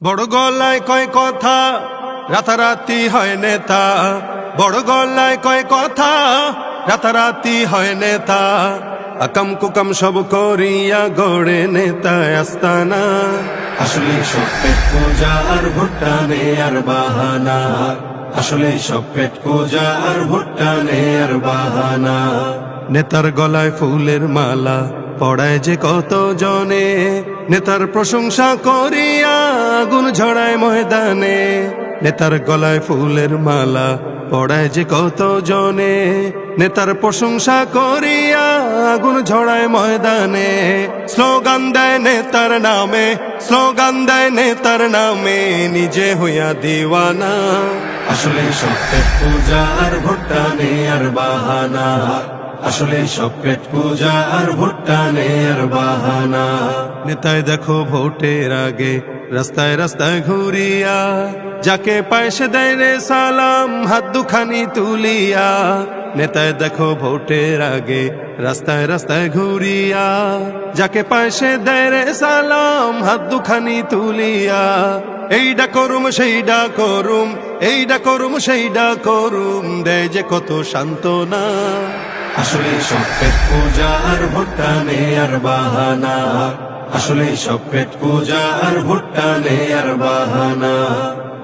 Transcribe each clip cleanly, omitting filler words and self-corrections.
বড় গলায় কয় কথা, রাতারাতি হয় নেতা। বড় গলায় কয় কথা, রাতারাতি হয় নেতা। আকাম কুকাম সব করিয়া গড়ে নেতা আস্তানা। আসলে সব পেট পূজা আর ভুট্টা নে আর বাহানা। আসলে সব পেট পূজা আর ভুট্টা নে আর বাহানা। নেতার গলায় ফুলের মালা পড়ায় যে কত জনে, নেতার প্রশংসা করিয়া আগুন ঝড়ায় ময়দানে। নেতার গলায় ফুলের মালা পড়ায় যে কত জনে, নেতার প্রশংসা করিয়া আগুন ঝড়ায় ময়দানে। স্লোগান দেয় নেতার নামে, স্লোগান দেয় নেতার নামে, নিজে হইয়া দিওয়ানা। আসলে সব পেট পূজা আর ভুট্টা নে আর বাহানা। আসলে সব পেট পূজা আর ভুট্টা নে আর বাহানা। নেতায় দেখো ভোটের আগে রাস্তায় রাস্তায় ঘুরিয়া, যাকে পায় সে দেয় রে সালাম হাত দুখানি তুলিয়া। নেতায় দেখো ভোটের আগে রাস্তায় রাস্তায় ঘুরিয়া, যাকে পায় সে দেয় রে সালাম হাত দুখানি তুলিয়া। এইডা করুম সেইডা করুম, এইডা করুম সেইডা করুম, দেয় যে কত সান্ত্বনা। আসলে সব পেট পূজা আর ভুট্টা নে আর বাহানা। আসলে সব পেট পূজা আর ভুট্টা নে আর বাহানা।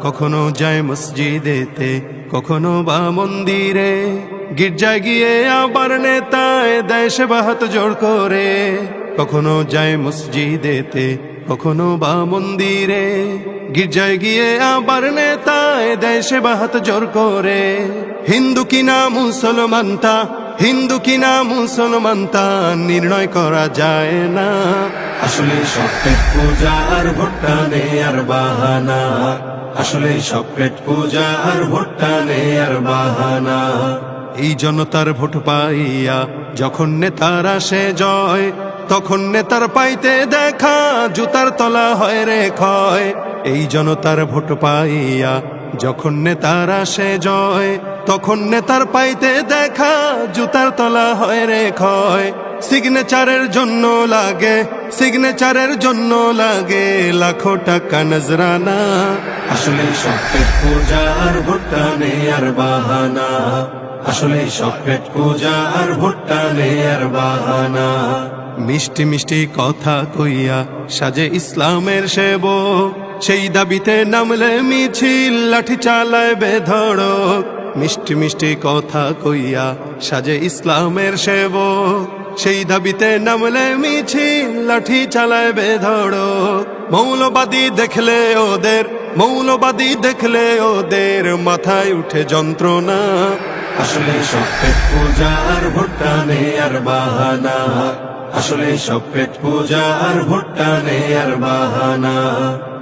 কখনো যায় মসজিদেতে, কখনো বা মন্দিরে, গির্জায় গিয়ে আবার নেতায় দেয় সেবা হাত জোড় করে। কখনো যায় মসজিদেতে, কখনো বা মন্দিরে, গির্জায় গিয়ে আবার নেতায় দেয় সেবা হাত জোড় করে। হিন্দু কিনা মুসলমান তা, হিন্দু কিনা মুসলমান তা নির্ণয় করা যায় না। আসলে সব পেট পূজা আর ভুট্টা নে আর বাহানা। আসলে সব পেট পূজা আর ভুট্টা নে আর বাহানা। এই জনতার ভোট পাইয়া যখন নেতার আসে জয়, তখন নেতার পাইতে দেখা জুতার তলা হয় রে ক্ষয়। এই জনতার ভোট পাইয়া যখন নেতার আসে জয়, তখন নেতার পাইতে দেখা জুতার তলা হয় রে ক্ষয়। সিগনেচারের জন্য লাগে, সিগনেচারের জন্য লাগে লাখো টাকা নজরানা। আসলে সব পেট পূজা আর ভুট্টা নে আর বাহানা। আসলে সব পেট পূজা আর ভুট্টা নে আর বাহানা। মিষ্টি মিষ্টি কথা কইয়া সাজে ইসলামের সেবক, সেই দাবিতে নামলে মিছিল লাঠি চালায় বেধড়ক। মিষ্টি মিষ্টি কথা কইয়া সাজে ইসলামের সেবক, সেই দাবিতে নামলে মিছিল লাঠি চালায় বেধড়ক। মৌলবাদী দেখলে ওদের, মৌলবাদী দেখলে ওদের মাথায় উঠে যন্ত্রণা। আসলে সব পেট পূজা আর ভুট্টা নে আর বাহানা। আসলে সব পেট পূজা আর ভুট্টা নে আর বাহানা।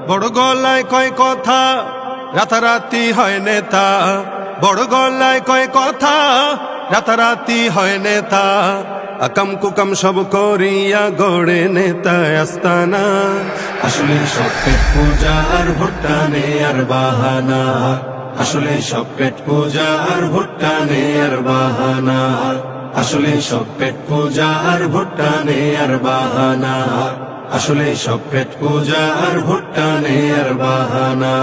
বড় গলায় কয় কথা, রাতারাতি হয় নেতা। বড় গলায় কয় কথা, রাতারাতি হয় নেতা। আকাম কুকাম সব করিয়া গড়ে নেতা আস্তানা। আসলে সব পেট পূজা আর ভুট্টা নে আর বাহানা। আসলে সব পেট পূজা আর ভুট্টা নে আর বাহানা। আসলে সব পেট পূজা আর ভুট্টা নে আর বাহানা। আসলে সব পেট পূজা আর ভুট্টা নে আর বাহানা।